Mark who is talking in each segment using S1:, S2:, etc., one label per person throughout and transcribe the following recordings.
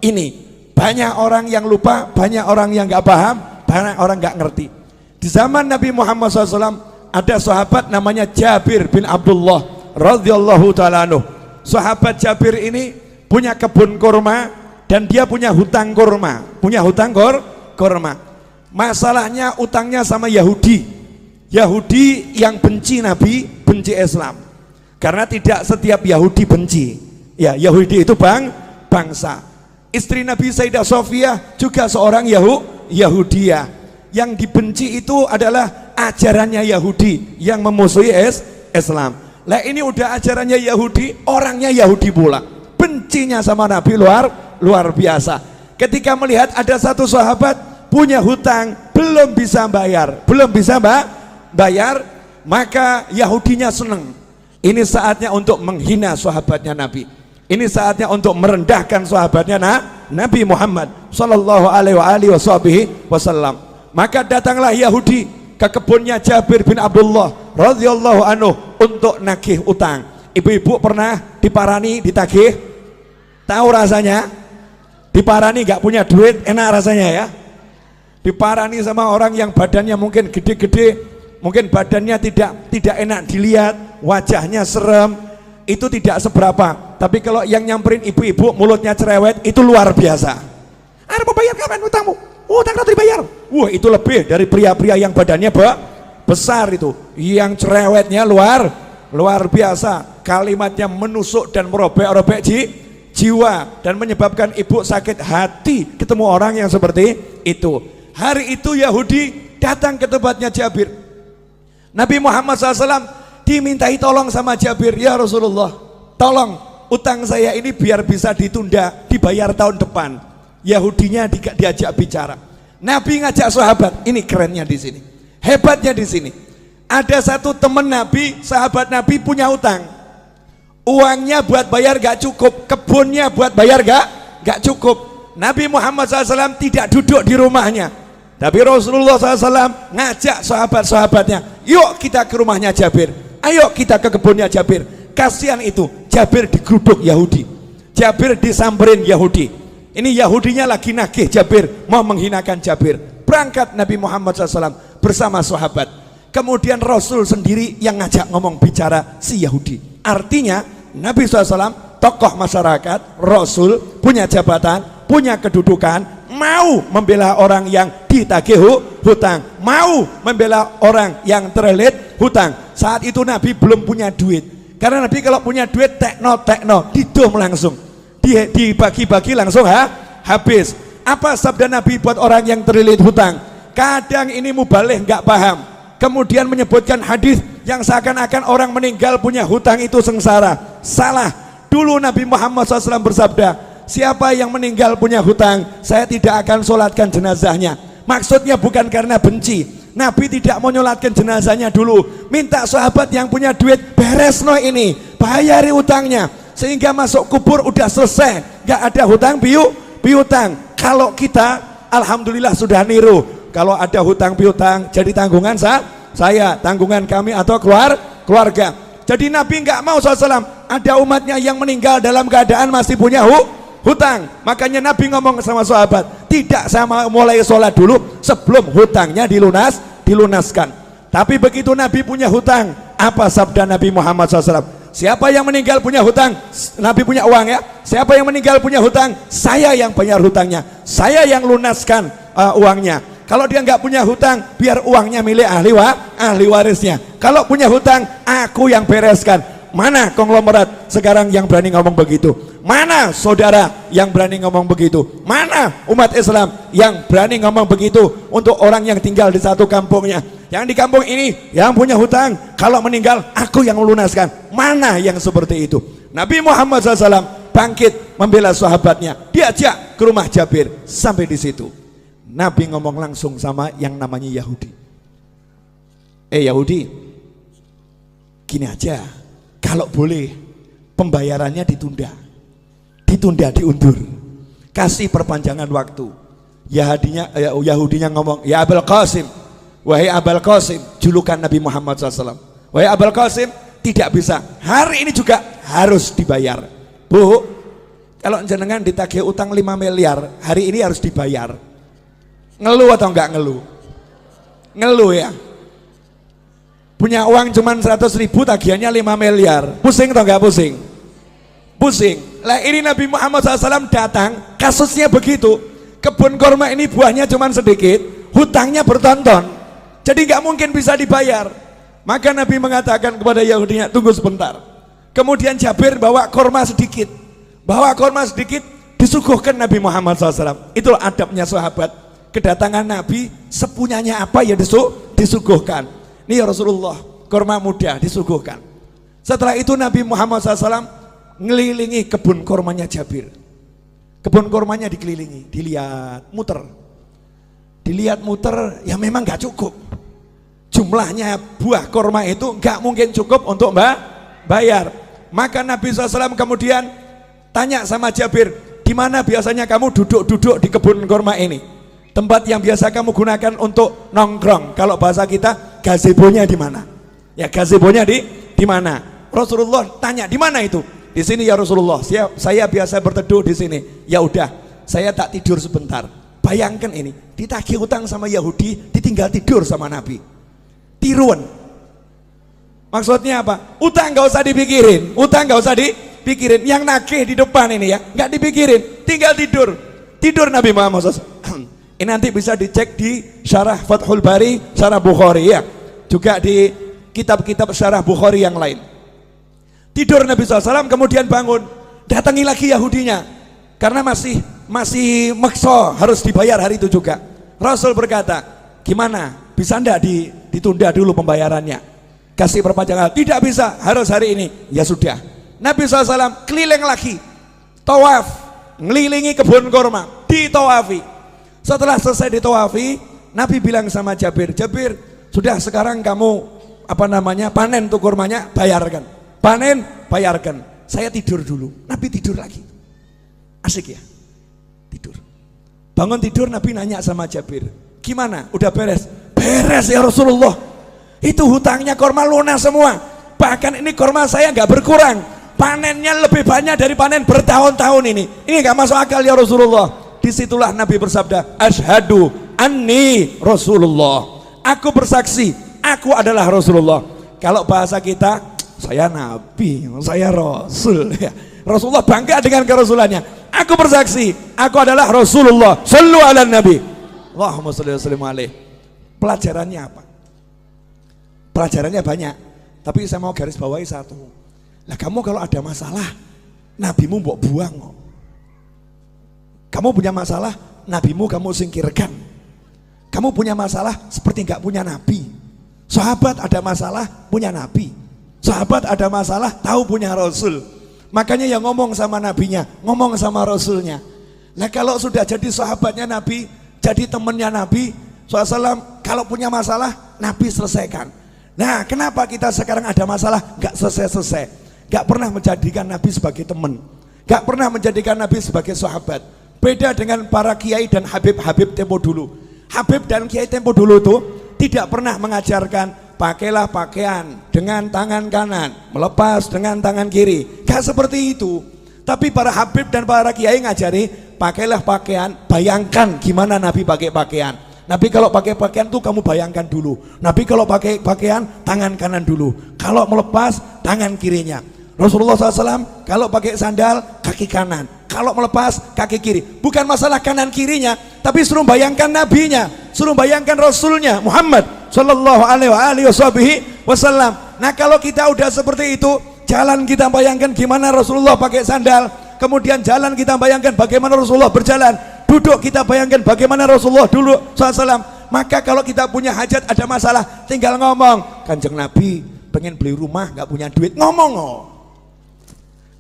S1: Ini banyak orang yang lupa, banyak orang yang nggak paham, banyak orang nggak ngerti. Di zaman Nabi Muhammad SAW ada sahabat namanya Jabir bin Abdullah radhiyallahu ta'ala anhu. Sahabat Jabir ini punya kebun kurma dan dia punya hutang kurma, kurma. Masalahnya utangnya sama Yahudi yang benci Nabi, benci Islam. Karena tidak setiap Yahudi benci. Ya, Yahudi itu bangsa. Istri Nabi Sayyidah Sofiyah juga seorang Yahudiyah. Yang dibenci itu adalah ajarannya Yahudi yang memusuhi Islam. Lah ini udah ajarannya Yahudi, orangnya Yahudi pula. Bencinya sama Nabi luar biasa. Ketika melihat ada satu sahabat punya hutang belum bisa bayar, maka Yahudinya senang. Ini saatnya untuk menghina sahabatnya Nabi. Ini saatnya untuk merendahkan sahabatnya Nabi Muhammad sallallahu alaihi wasallam. Maka datanglah Yahudi ke kebunnya Jabir bin Abdullah radhiyallahu anhu untuk nagih utang. Ibu-ibu pernah diparani, ditagih? Tahu rasanya? Diparani gak punya duit, enak rasanya ya? Diparani sama orang yang badannya mungkin gede-gede, mungkin badannya tidak enak dilihat, wajahnya serem, itu tidak seberapa. Tapi kalau yang nyamperin ibu-ibu mulutnya cerewet, itu luar biasa. Ada mau bayar kapan utangmu? Utang nanti dibayar. Wah, itu lebih dari pria-pria yang badannya besar itu. Yang cerewetnya luar biasa. Kalimatnya menusuk dan merobek-robek jiwa dan menyebabkan ibu sakit hati ketemu orang yang seperti itu. Hari itu Yahudi datang ke tempatnya Jabir. Nabi Muhammad SAW dimintai tolong sama Jabir, ya Rasulullah, tolong utang saya ini biar bisa ditunda, dibayar tahun depan. Yahudinya diajak bicara. Nabi ngajak sahabat. Ini kerennya di sini, hebatnya di sini. Ada satu teman Nabi, sahabat Nabi punya utang. Uangnya buat bayar gak cukup, kebunnya buat bayar gak cukup. Nabi Muhammad SAW tidak duduk di rumahnya, tapi Rasulullah SAW ngajak sahabat-sahabatnya, yuk kita ke rumahnya Jabir, ayo kita ke kebunnya Jabir. Kasihan itu, Jabir digeruduk Yahudi, Jabir disamperin Yahudi. Ini Yahudinya lagi nagih Jabir, mau menghinakan Jabir. Berangkat Nabi Muhammad SAW bersama sahabat. Kemudian Rasul sendiri yang ngajak ngomong bicara si Yahudi. Artinya Nabi SAW tokoh masyarakat, Rasul punya jabatan, punya kedudukan, mau membela orang yang ditagih hutang, mau membela orang yang terlilit hutang. Saat itu Nabi belum punya duit, karena Nabi kalau punya duit tekno didom langsung, dibagi-bagi langsung habis. Apa sabda Nabi buat orang yang terlilit hutang? Kadang ini mubalih nggak paham, kemudian menyebutkan hadis yang seakan-akan orang meninggal punya hutang itu sengsara. Salah. Dulu Nabi Muhammad SAW bersabda, siapa yang meninggal punya hutang, saya tidak akan sholatkan jenazahnya. Maksudnya bukan karena benci. Nabi tidak mau nyolatkan jenazahnya dulu, minta sahabat yang punya duit, beres no ini, bayari hutangnya, sehingga masuk kubur udah selesai, gak ada hutang piutang. Kalau kita alhamdulillah sudah niru, kalau ada hutang piutang jadi tanggungan saya, tanggungan kami atau keluarga. Jadi Nabi nggak mau SAW ada umatnya yang meninggal dalam keadaan masih punya hutang. Makanya Nabi ngomong sama sahabat, tidak sama mulai sholat dulu sebelum hutangnya dilunaskan. Tapi begitu Nabi punya hutang, apa sabda Nabi Muhammad SAW? Siapa yang meninggal punya hutang, Nabi punya uang ya, siapa yang meninggal punya hutang, saya yang bayar hutangnya, saya yang lunaskan uangnya. Kalau dia nggak punya hutang, biar uangnya milik ahli warisnya. Kalau punya hutang, aku yang bereskan. Mana konglomerat sekarang yang berani ngomong begitu? Mana saudara yang berani ngomong begitu? Mana umat Islam yang berani ngomong begitu untuk orang yang tinggal di satu kampungnya? Yang di kampung ini yang punya hutang, kalau meninggal aku yang melunaskan. Mana yang seperti itu? Nabi Muhammad SAW bangkit membela sahabatnya, diajak ke rumah Jabir. Sampai di situ Nabi ngomong langsung sama yang namanya Yahudi. Yahudi, gini aja, kalau boleh pembayarannya ditunda, diundur, kasih perpanjangan waktu. Yahudinya ngomong, ya Abul Qasim, wahai Abul Qasim, julukan Nabi Muhammad SAW, wahai Abul Qasim, tidak bisa, hari ini juga harus dibayar. Bu, Kalau jenengan ditagih utang 5 miliar, hari ini harus dibayar. Ngeluh atau enggak ngeluh? Ngeluh ya. Punya uang cuman 100.000, tagihannya 5 miliar. Pusing atau enggak pusing? Pusing. Lah ini Nabi Muhammad SAW datang, kasusnya begitu. Kebun kurma ini buahnya cuman sedikit, hutangnya bertonton. Jadi enggak mungkin bisa dibayar. Maka Nabi mengatakan kepada Yahudinya, tunggu sebentar. Kemudian Jabir bawa kurma sedikit. Bawa kurma sedikit, disuguhkan Nabi Muhammad SAW. Itulah adabnya sahabat. Kedatangan Nabi, sepunyanya apa ya disuguhkan. Ini ya Rasulullah, kurma muda disuguhkan. Setelah itu Nabi Muhammad SAW ngelilingi kebun kurmanya Jabir. Kebun kurmanya dikelilingi, dilihat, muter. Dilihat muter, ya memang gak cukup. Jumlahnya buah kurma itu gak mungkin cukup untuk bayar. Maka Nabi SAW kemudian tanya sama Jabir, di mana biasanya kamu duduk-duduk di kebun kurma ini? Tempat yang biasa kamu gunakan untuk nongkrong. Kalau bahasa kita, gazebonya di mana? Ya, gazebonya di mana? Rasulullah tanya, di mana itu? Di sini ya Rasulullah. Saya biasa berteduh di sini. Ya udah, saya tak tidur sebentar. Bayangkan ini, ditagih utang sama Yahudi, ditinggal tidur sama Nabi. Tiruan. Maksudnya apa? Utang gak usah dipikirin. Utang gak usah dipikirin. Yang nagih di depan ini ya, gak dipikirin. Tinggal tidur. Tidur Nabi Muhammad SAW. Ini nanti bisa dicek di Syarah Fathul Bari, Syarah Bukhari ya. Juga di kitab-kitab Syarah Bukhari yang lain. Tidur Nabi SAW, kemudian bangun. Datangi lagi Yahudinya. Karena masih maksa harus dibayar hari itu juga. Rasul berkata, gimana? Bisa enggak ditunda dulu pembayarannya? Kasih perpanjangan. Tidak bisa, harus hari ini. Ya sudah. Nabi SAW keliling lagi, tawaf, ngelilingi kebun kurma, ditawafi. Setelah selesai ditawafi, Nabi bilang sama Jabir, Jabir, sudah sekarang kamu panen tuh kurmanya, bayarkan. Panen, bayarkan. Saya tidur dulu. Nabi tidur lagi. Asik ya? Tidur. Bangun tidur, Nabi nanya sama Jabir, gimana? Udah beres? Beres ya Rasulullah. Itu hutangnya kurma lunas semua. Bahkan ini kurma saya nggak berkurang. Panennya lebih banyak dari panen bertahun-tahun ini. Ini nggak masuk akal ya Rasulullah. Disitulah Nabi bersabda, Ashhadu anni Rasulullah. Aku bersaksi, aku adalah Rasulullah. Kalau bahasa kita, saya Nabi, saya Rasul. Rasulullah bangga dengan kerasulannya. Aku bersaksi, aku adalah Rasulullah. Sallu ala Nabi. Allahumma shalli wa sallim alaihi. Pelajarannya apa? Pelajarannya banyak, tapi saya mau garis bawahi satu. Lah kamu kalau ada masalah, nabimu mbok buang. Kamu punya masalah, nabimu kamu singkirkan. Kamu punya masalah seperti nggak punya nabi. Sahabat ada masalah, punya nabi. Sahabat ada masalah, tahu punya Rasul. Makanya yang ngomong sama nabinya, ngomong sama Rasulnya. Nah kalau sudah jadi sahabatnya Nabi, jadi temannya Nabi SAW, kalau punya masalah, Nabi selesaikan. Nah kenapa kita sekarang ada masalah nggak selesai-selesai, nggak pernah menjadikan Nabi sebagai teman, nggak pernah menjadikan Nabi sebagai sahabat. Beda dengan para kiai dan habib-habib tempo dulu. Habib dan kiai tempo dulu itu tidak pernah mengajarkan pakailah pakaian dengan tangan kanan, melepas dengan tangan kiri. Gak seperti itu. Tapi para habib dan para kiai ngajari pakailah pakaian, bayangkan gimana Nabi pakai pakaian. Nabi kalau pakai pakaian tuh kamu bayangkan dulu. Nabi kalau pakai pakaian tangan kanan dulu. Kalau melepas tangan kirinya. Rasulullah SAW kalau pakai sandal kaki kanan, kalau melepas kaki kiri. Bukan masalah kanan kirinya, tapi suruh bayangkan nabinya, suruh bayangkan Rasulnya Muhammad Sallallahu Alaihi Wasallam. Nah kalau kita udah seperti itu, jalan kita bayangkan gimana Rasulullah pakai sandal, kemudian jalan kita bayangkan bagaimana Rasulullah berjalan, duduk kita bayangkan bagaimana Rasulullah dulu SAW. Maka kalau kita punya hajat, ada masalah, tinggal ngomong, Kanjeng Nabi pengen beli rumah nggak punya duit, ngomong. Oh.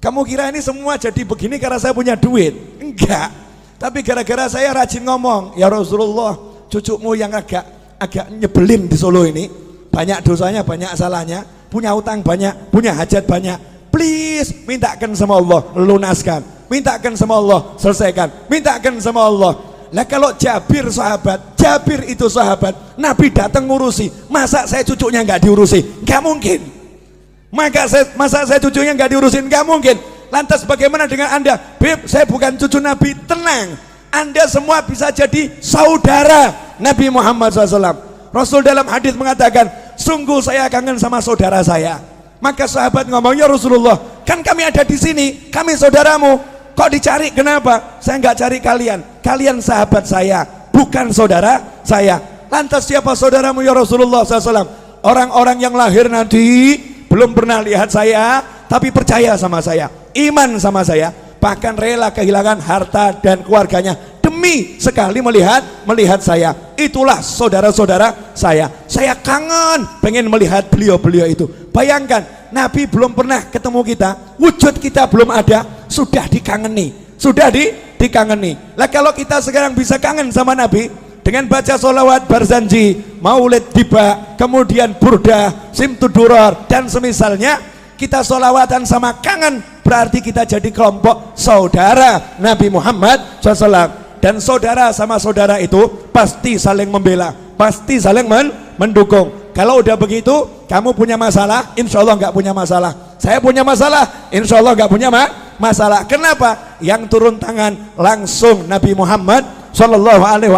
S1: Kamu kira ini semua jadi begini karena saya punya duit? Enggak. Tapi gara-gara saya rajin ngomong, ya Rasulullah, cucumu yang agak nyebelin di Solo ini, banyak dosanya, banyak salahnya, punya utang banyak, punya hajat banyak. Please, mintakan sama Allah, lunaskan. Mintakan sama Allah, selesaikan. Mintakan sama Allah. Lah kalau Jabir sahabat, Jabir itu sahabat, Nabi datang ngurusi, masa saya cucunya nggak diurusi? Nggak mungkin. Masa saya cucunya nggak diurusin? Nggak mungkin. Lantas bagaimana dengan Anda? Beb, saya bukan cucu Nabi. Tenang, Anda semua bisa jadi saudara Nabi Muhammad SAW. Rasul dalam hadis mengatakan, sungguh saya kangen sama saudara saya. Maka sahabat ngomong, ya Rasulullah, kan kami ada di sini, kami saudaramu, kok dicari? Kenapa? Saya nggak cari kalian, kalian sahabat saya, bukan saudara saya. Lantas siapa saudaramu ya Rasulullah SAW? Orang-orang yang lahir nanti belum pernah lihat saya, tapi percaya sama saya, iman sama saya, bahkan rela kehilangan harta dan keluarganya demi sekali melihat saya. Itulah saudara-saudara saya. Saya kangen pengen melihat beliau-beliau itu. Bayangkan, Nabi belum pernah ketemu kita, wujud kita belum ada, sudah dikangeni, dikangeni. Lah kalau kita sekarang bisa kangen sama Nabi dengan baca sholawat Barzanji, Maulid Tiba, kemudian Burda, Simtuduror dan semisalnya, kita sholawatan sama kangen, berarti kita jadi kelompok saudara Nabi Muhammad SAW. Dan saudara sama saudara itu pasti saling membela, pasti saling mendukung. Kalau udah begitu, kamu punya masalah, insya Allah nggak punya masalah. Saya punya masalah, insya Allah nggak punya masalah. Kenapa? Yang turun tangan langsung Nabi Muhammad Sallallahu Alaihi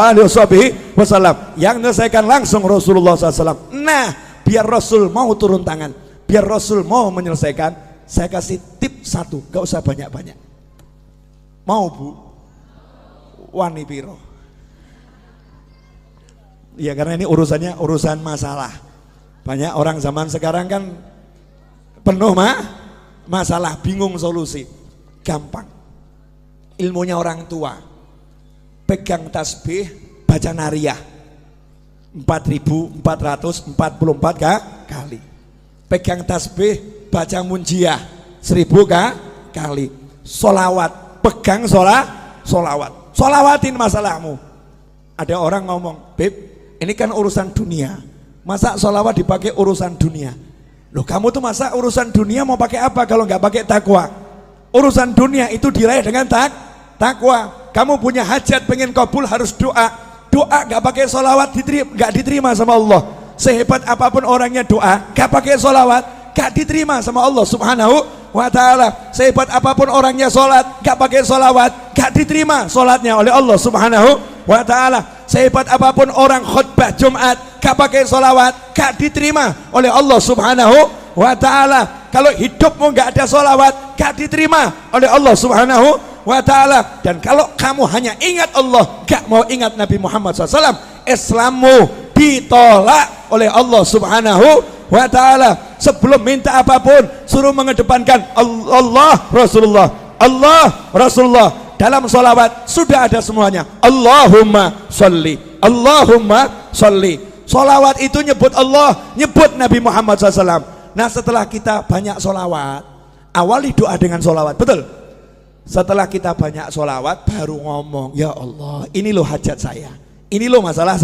S1: Wasallam, yang menyelesaikan langsung Rasulullah SAW. Nah, biar Rasul mau turun tangan, biar Rasul mau menyelesaikan, saya kasih tip satu, gak usah banyak-banyak. Mau Bu? Wani piro? Ya karena ini urusannya urusan masalah. Banyak orang zaman sekarang kan penuh masalah, bingung solusi. Gampang, ilmunya orang tua. Pegang tasbih, baca nariyah 4.444 kali. Pegang tasbih, baca munjiah 1.000 kali. Solawat, pegang solawat, solawatin masalahmu. Ada orang ngomong, Beb, ini kan urusan dunia, masa solawat dipakai urusan dunia? Loh, kamu tuh masa urusan dunia mau pakai apa kalau nggak pakai takwa? Urusan dunia itu diraih dengan takwa. Kamu punya hajat pengen kabul harus doa. Doa gak pakai solawat gak diterima sama Allah. Sehebat apapun orangnya doa gak pakai solawat gak diterima sama Allah Subhanahu wa ta'ala. Sehebat apapun orangnya solat gak pakai solawat gak diterima solatnya oleh Allah Subhanahu wa ta'ala. Sehebat apapun orang khutbah Jumat gak pakai solawat gak diterima oleh Allah Subhanahu wa ta'ala. Kalau hidupmu gak ada solawat gak diterima oleh Allah Subhanahu wa ta'ala. Dan kalau kamu hanya ingat Allah, gak mau ingat Nabi Muhammad SAW, Islammu ditolak oleh Allah Subhanahu wa ta'ala. Sebelum minta apapun, suruh mengedepankan Allah Rasulullah, Allah Rasulullah. Dalam sholawat sudah ada semuanya, Allahumma sholli, Allahumma sholli. Sholawat itu nyebut Allah, nyebut Nabi Muhammad SAW. Nah, setelah kita banyak sholawat, awali doa dengan sholawat, betul? Setelah kita banyak sholawat baru ngomong, ya Allah, ini loh hajat saya, ini loh masalah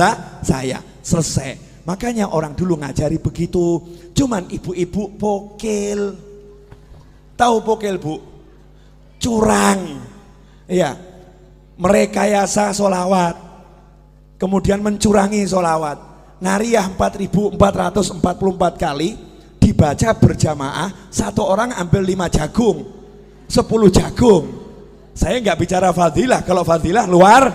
S1: saya, selesai. Makanya orang dulu ngajari begitu. Cuman ibu-ibu pokil. Tahu pokil Bu? Curang. Iya, merekayasa sholawat, kemudian mencurangi sholawat. Nariyah 4.444 kali dibaca berjamaah, satu orang ambil 5 jagung, 10 jagung. Saya nggak bicara fadilah, kalau fadilah luar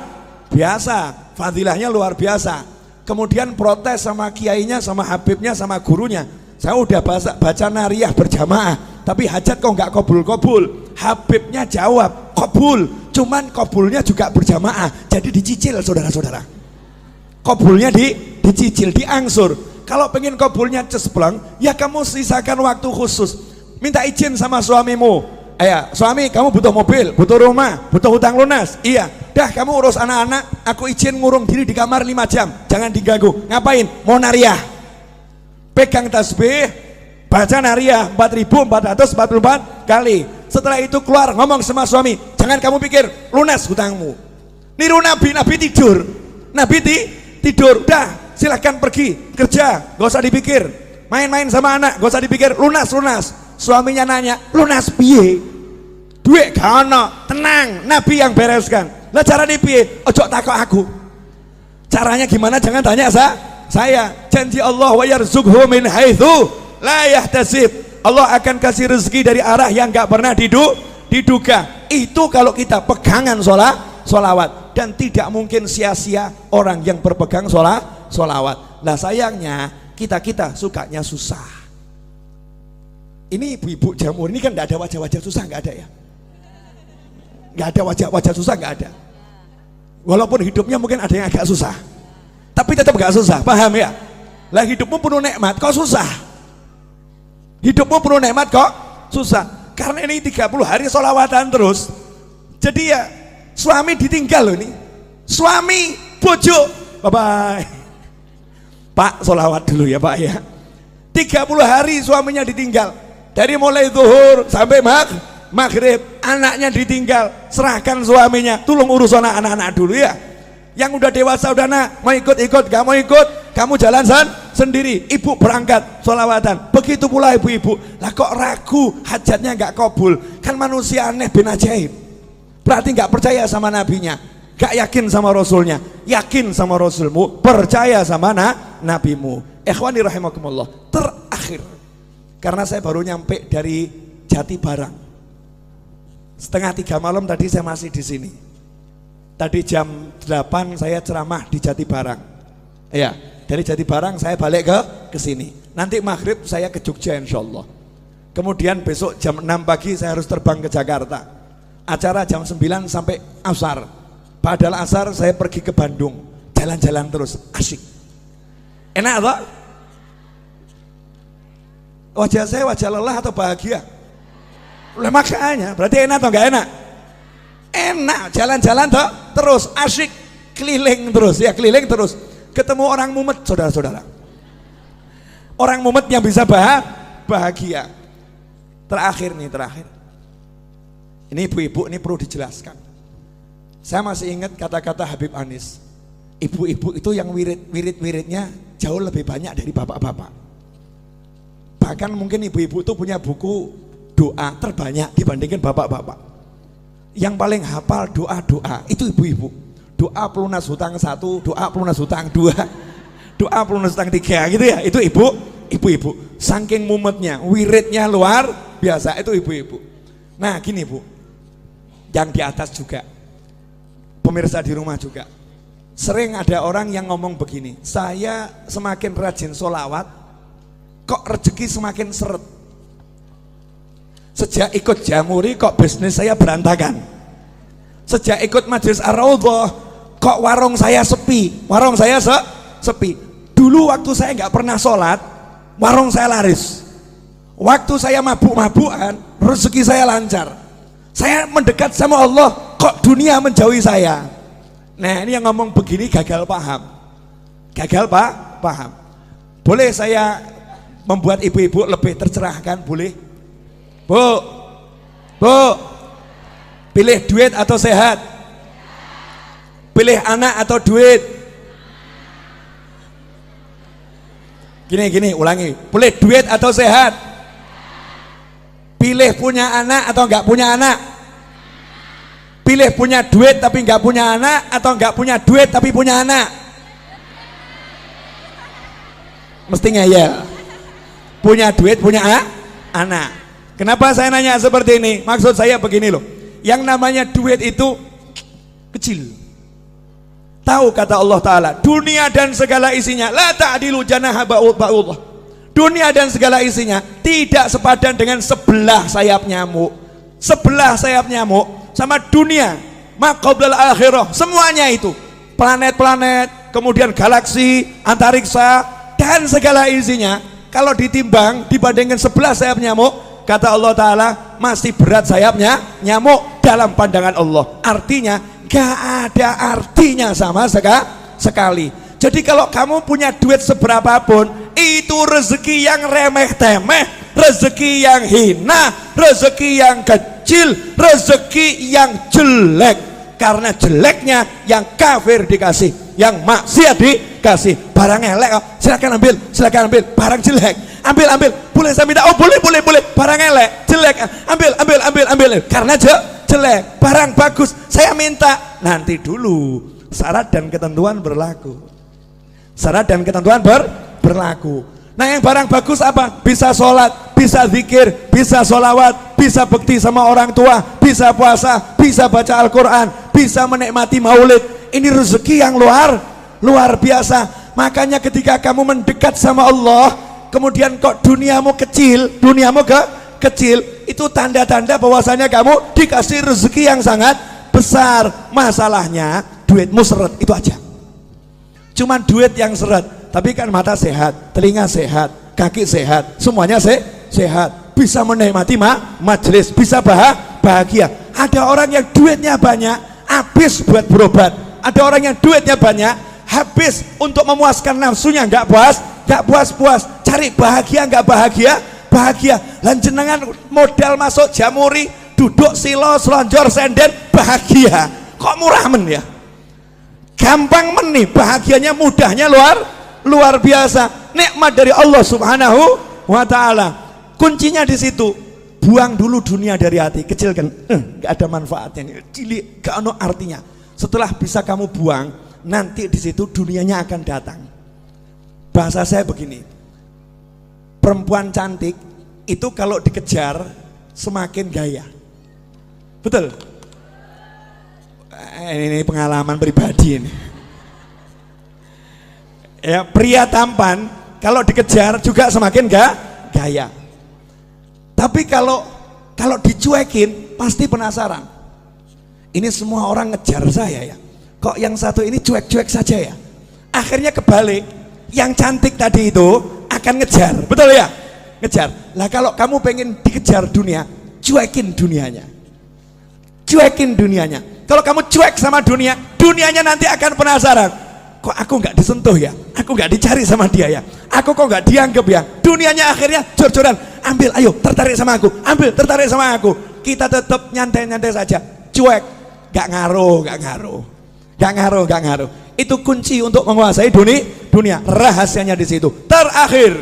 S1: biasa, fadilahnya luar biasa. Kemudian protes sama kiainya, sama habibnya, sama gurunya. Saya udah baca nariyah berjamaah, tapi hajat kok nggak kabul-kabul. Habibnya jawab kabul, cuman kabulnya juga berjamaah, jadi dicicil saudara-saudara. Kabulnya dicicil, diangsur. Kalau pengen kabulnya cespleng, ya kamu sisakan waktu khusus. Minta izin sama suamimu. Suami, kamu butuh mobil, butuh rumah, butuh hutang lunas. Iya, dah kamu urus anak-anak, aku izin ngurung diri di kamar 5 jam, jangan diganggu. Ngapain? Mau nariyah. Pegang tasbih, baca nariyah 4.444 kali. Setelah itu keluar ngomong sama suami, jangan kamu pikir lunas hutangmu. Niru Nabi, Nabi tidur. Nabi tidur, dah silahkan pergi kerja, gak usah dipikir. Main-main sama anak, gak usah dipikir, lunas. Suaminya nanya, lunas piye? Duit gak ono, tenang, Nabi yang bereskan. Lah cara piye? Ojo takok aku. Caranya gimana? Jangan tanya saya. Janji Allah, wa yarzuqhu min haitsu la yahtasib. Allah akan kasih rezeki dari arah yang gak pernah diduga. Itu kalau kita pegangan sholawat, dan tidak mungkin sia-sia orang yang berpegang sholawat. Nah sayangnya kita sukanya susah. Ini ibu-ibu jamur ini kan tidak ada wajah-wajah susah, nggak ada ya, nggak ada wajah-wajah susah, nggak ada. Walaupun hidupnya mungkin ada yang agak susah, tapi tetap nggak susah, paham ya? Lah hidupmu penuh nikmat kok susah? Hidupmu penuh nikmat kok susah? Karena ini 30 hari sholawatan terus. Jadi ya suami ditinggal loh ini. Suami, bojo, bye bye. Pak sholawat dulu ya Pak ya. 30 hari suaminya ditinggal. Dari mulai zuhur sampai maghrib, anaknya ditinggal. Serahkan suaminya, tolong urus anak-anak dulu ya. Yang udah dewasa udah nak, mau ikut, gak mau ikut, kamu jalan sendiri. Ibu berangkat sholawatan, begitu pula ibu-ibu. Lah kok ragu, hajatnya gak kabul? Kan manusia aneh bin ajaib. Berarti gak percaya sama nabinya, gak yakin sama rasulnya. Yakin sama rasulmu, percaya sama nabimu. Ikhwani rahimakumullah. Terakhir, karena saya baru nyampe dari Jati Barang, 2:30 malam tadi saya masih di sini. Tadi jam 8 saya ceramah di Jati Barang. Ya, dari Jati Barang saya balik ke sini. Nanti maghrib saya ke Jogja insyaallah. Kemudian besok jam 6 pagi saya harus terbang ke Jakarta. Acara jam 9 sampai asar. Padahal asar saya pergi ke Bandung. Jalan-jalan terus, asyik. Enak toh? Wajah saya wajah lelah atau bahagia? Lah makanya, berarti enak atau enggak enak? Enak, jalan-jalan toh terus, asyik, keliling terus ya, keliling terus. Ketemu orang mumet, saudara-saudara. Orang mumet yang bisa bahagia. Terakhir. Ini ibu-ibu ini perlu dijelaskan. Saya masih ingat kata-kata Habib Anis. Ibu-ibu itu yang wirid-wiridnya jauh lebih banyak dari bapak-bapak. Bahkan mungkin ibu-ibu itu punya buku doa terbanyak dibandingkan bapak-bapak. Yang paling hafal doa-doa itu ibu-ibu. Doa pelunas hutang 1, doa pelunas hutang 2, doa pelunas hutang 3 gitu ya. Itu ibu-ibu. Saking mumetnya, wiridnya luar biasa itu ibu-ibu. Nah gini Bu, yang di atas juga, pemirsa di rumah juga, sering ada orang yang ngomong begini, saya semakin rajin sholawat, kok rezeki semakin seret. Sejak ikut Jamuri kok bisnis saya berantakan. Sejak ikut Majelis Ar-Raudhah kok warung saya sepi. Warung saya sepi. Dulu waktu saya nggak pernah sholat, warung saya laris. Waktu saya mabuk-mabukan, rezeki saya lancar. Saya mendekat sama Allah, kok dunia menjauhi saya. Nah ini yang ngomong begini gagal paham. Gagal paham. Boleh saya membuat ibu-ibu lebih tercerahkan? Boleh? Bu, pilih duit atau sehat? Pilih anak atau duit? Gini, ulangi. Pilih duit atau sehat? Pilih punya anak atau enggak punya anak? Pilih punya duit tapi enggak punya anak, atau enggak punya duit tapi punya anak? Mestinya ya. Punya duit, punya anak. Kenapa saya nanya seperti ini? Maksud saya begini loh, yang namanya duit itu kecil. Tahu kata Allah Ta'ala, dunia dan segala isinya la ta'dilu janaha ba'udlah. Dunia dan segala isinya tidak sepadan dengan sebelah sayap nyamuk. Sebelah sayap nyamuk sama dunia, maqablal akhirah, semuanya itu, planet-planet, kemudian galaksi, antariksa, dan segala isinya, kalau ditimbang dibandingkan sebelah sayap nyamuk, kata Allah Ta'ala masih berat sayapnya nyamuk dalam pandangan Allah. Artinya gak ada artinya sama sekali. Jadi kalau kamu punya duit seberapapun, itu rezeki yang remeh-temeh, rezeki yang hina, rezeki yang kecil, rezeki yang jelek. Karena jeleknya yang kafir dikasih, yang maksiat dikasih. Barang elek, silakan ambil, barang jelek, ambil, boleh saya minta? Oh boleh, barang elek, jelek, ambil, karena jelek. Barang bagus saya minta, nanti dulu, syarat dan ketentuan berlaku. Syarat dan ketentuan berlaku. Nah yang barang bagus apa? Bisa sholat, bisa zikir, bisa sholawat, bisa bekti sama orang tua, bisa puasa, bisa baca Al-Quran, bisa menikmati maulid. Ini rezeki yang luar biasa. Makanya ketika kamu mendekat sama Allah, kemudian kok duniamu kecil, kecil, itu tanda-tanda bahwasanya kamu dikasih rezeki yang sangat besar. Masalahnya duitmu seret, itu aja. Cuman duit yang seret. Tapi kan mata sehat, telinga sehat, kaki sehat, semuanya sehat, bisa menikmati majelis, bisa bahagia. Ada orang yang duitnya banyak, habis buat berobat. Ada orang yang duitnya banyak, habis untuk memuaskan nafsunya, nggak puas, cari bahagia, nggak bahagia. Lan jenengan modal masuk Jamuri, duduk silo, selonjor, senden, bahagia. Kok murah men ya? Gampang men nih, bahagianya, mudahnya luar biasa. Nikmat dari Allah Subhanahu wa Ta'ala. Kuncinya di situ. Buang dulu dunia dari hati, kecilkan. Gak ada manfaatnya, cilik, gak ada artinya. Setelah bisa kamu buang, nanti di situ dunianya akan datang. Bahasa saya begini, perempuan cantik itu kalau dikejar semakin gaya. Betul? Ini pengalaman pribadi ini. Ya, pria tampan kalau dikejar juga semakin gaya. Tapi kalau dicuekin pasti penasaran. Ini semua orang ngejar saya ya. Kok yang satu ini cuek-cuek saja ya? Akhirnya kebalik. Yang cantik tadi itu akan ngejar, betul ya? Ngejar. Lah kalau kamu pengen dikejar dunia, cuekin dunianya. Cuekin dunianya. Kalau kamu cuek sama dunia, dunianya nanti akan penasaran. Kok aku nggak disentuh ya, aku nggak dicari sama dia ya, aku kok nggak dianggap ya. Dunianya akhirnya jor-joran, ambil, ayo tertarik sama aku, ambil, tertarik sama aku. Kita tetap nyantai-nyantai saja, cuek, nggak ngaruh. Itu kunci untuk menguasai dunia. Rahasianya di situ. Terakhir,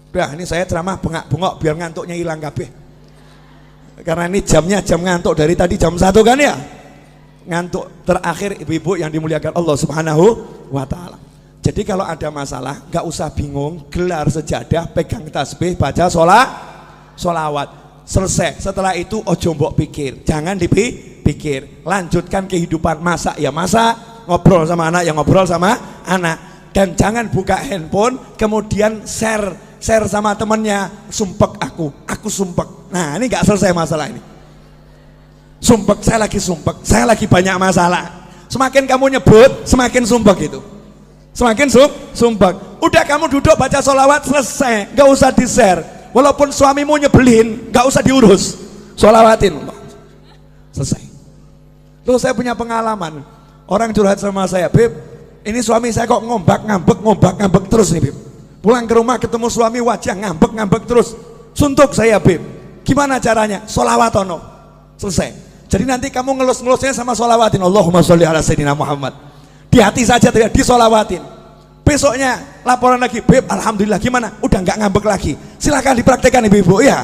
S1: udah ini saya ceramah bengak-bengok biar ngantuknya hilang kabeh. Karena ini jamnya jam ngantuk dari tadi jam 1 kan ya. Ngantuk. Terakhir ibu-ibu yang dimuliakan Allah Subhanahu wa Ta'ala. Jadi kalau ada masalah gak usah bingung, gelar sejadah, pegang tasbih, baca sholawat, selesai. Setelah itu ojo mbok pikir, jangan dipikir, lanjutkan kehidupan. Masak ya masak, ngobrol sama anak ya ngobrol sama anak, dan jangan buka handphone kemudian share sama temennya, sumpek aku sumpek. Nah ini gak selesai masalah ini. Sumpek, saya lagi banyak masalah. Semakin kamu nyebut, semakin sumpek itu. Semakin sumpek. Udah kamu duduk baca sholawat, selesai, gak usah di-share. Walaupun suamimu nyebelin, gak usah diurus, sholawatin, selesai. Loh, saya punya pengalaman. Orang curhat sama saya, Beb, ini suami saya kok ngombak-ngambek terus nih, Beb. Pulang ke rumah ketemu suami wajah ngambek terus. Suntuk saya, Beb. Gimana caranya? Sholawat ono. Selesai. Jadi nanti kamu ngelus-ngelusnya sama sholawatin, Allahumma sholli ala sayyidina Muhammad. Di hati saja tidak disolawatin. Besoknya laporan lagi, Beb, alhamdulillah gimana? Udah nggak ngambek lagi. Silahkan dipraktekkan ibu-ibu ya.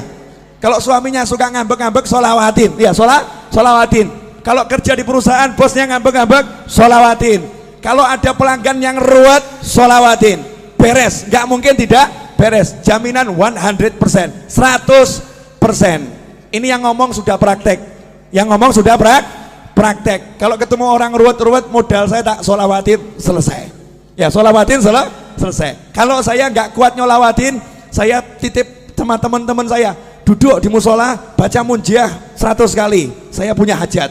S1: Kalau suaminya suka ngambek-ngambek, sholawatin. Ya, sholawatin. Kalau kerja di perusahaan bosnya ngambek-ngambek, sholawatin. Kalau ada pelanggan yang ruwet, sholawatin. Beres, nggak mungkin tidak beres. Jaminan 100%, 100%. Ini yang ngomong sudah praktek. Yang ngomong sudah praktek. Kalau ketemu orang ruwet-ruwet, modal saya tak sholawatin, selesai. Ya, sholawatin selesai. Kalau saya nggak kuat nyolawatin, saya titip sama teman-teman saya, duduk di musola baca munjiah 100 kali, saya punya hajat.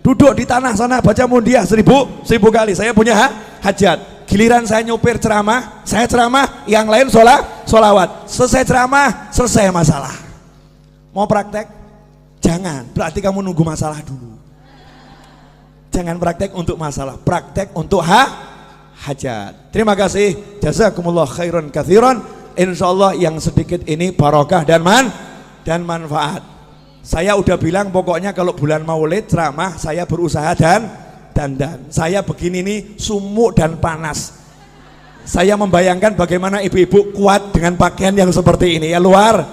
S1: Duduk di tanah sana baca munjiah 1000 kali, saya punya hajat. Giliran saya nyupir ceramah, saya ceramah, yang lain sholawat. Selesai ceramah, selesai masalah. Mau praktek? Jangan, berarti kamu nunggu masalah dulu. Jangan praktek untuk masalah, praktek untuk hajat. Terima kasih, jazakumullah khairan katsiran. Insyaallah yang sedikit ini barokah dan manfaat. Saya udah bilang pokoknya kalau bulan Maulid ceramah saya berusaha dandan. Saya begini nih sumuk dan panas. Saya membayangkan bagaimana ibu-ibu kuat dengan pakaian yang seperti ini ya, luar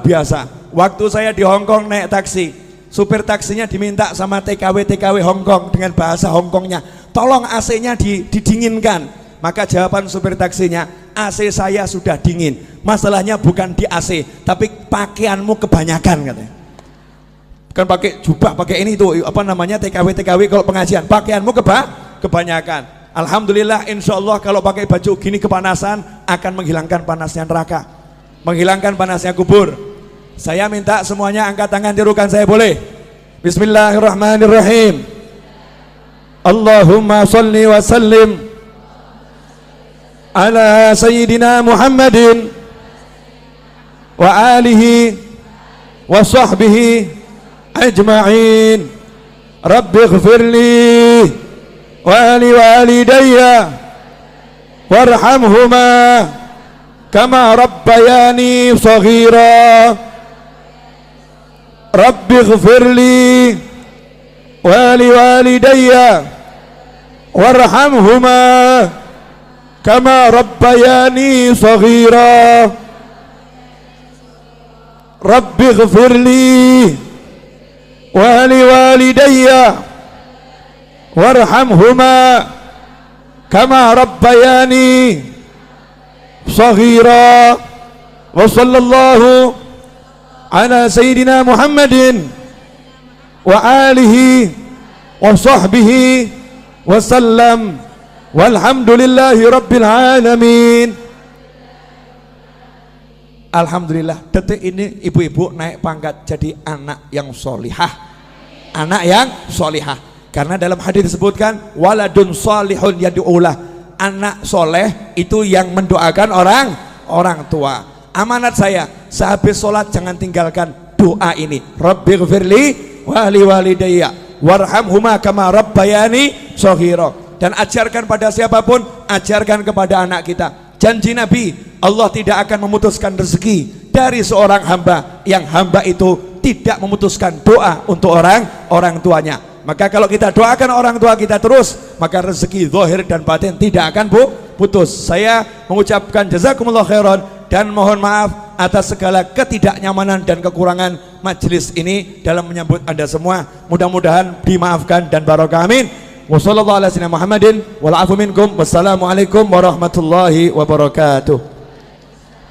S1: biasa. Waktu saya di Hongkong naik taksi, supir taksinya diminta sama TKW Hongkong dengan bahasa Hongkongnya, tolong AC-nya didinginkan. Maka jawaban supir taksinya, AC saya sudah dingin. Masalahnya bukan di AC, tapi pakaianmu kebanyakan katanya. Bukan pakai jubah, pakai ini tuh apa namanya TKW kalau pengajian, pakaianmu kebanyakan. Alhamdulillah, insya Allah kalau pakai baju gini kepanasan akan menghilangkan panasnya neraka, menghilangkan panasnya kubur. Saya minta semuanya angkat tangan tirukan saya, boleh? Bismillahirrahmanirrahim. Allahumma salli wa sallim ala sayyidina Muhammadin wa alihi wa sahbihi ajma'in. Rabbi ighfirli wa li walidayya warhamhuma kama rabbayani shaghira. Rabbi ighfirli wa li walidayya warhamhuma kama rabbayani shaghira. Rabbi ighfirli wa li walidayya warhamhuma kama rabbayani shaghira. Wa sallallahu ala sayyidina Muhammadin wa alihi wa sahbihi wa sallam walhamdulillahi rabbil alamin. Alhamdulillah, detik ini ibu-ibu naik pangkat jadi anak yang solihah, anak yang solihah. Karena dalam hadis disebutkan waladun solihun yad'ulah, anak soleh itu yang mendoakan orang tua. Amanat saya, sehabis sholat jangan tinggalkan doa ini. Rabbi ighfirli wa li walidayya warhamhuma kama rabbayani shaghira. Dan ajarkan pada siapapun, ajarkan kepada anak kita. Janji Nabi, Allah tidak akan memutuskan rezeki dari seorang hamba yang hamba itu tidak memutuskan doa untuk orang tuanya. Maka kalau kita doakan orang tua kita terus, maka rezeki zahir dan batin tidak akan putus. Saya mengucapkan jazakumullah khairan dan mohon maaf atas segala ketidaknyamanan dan kekurangan majelis ini dalam menyambut Anda semua. Mudah-mudahan dimaafkan dan barokah, amin. Wassalamualaikum warahmatullahi wabarakatuh.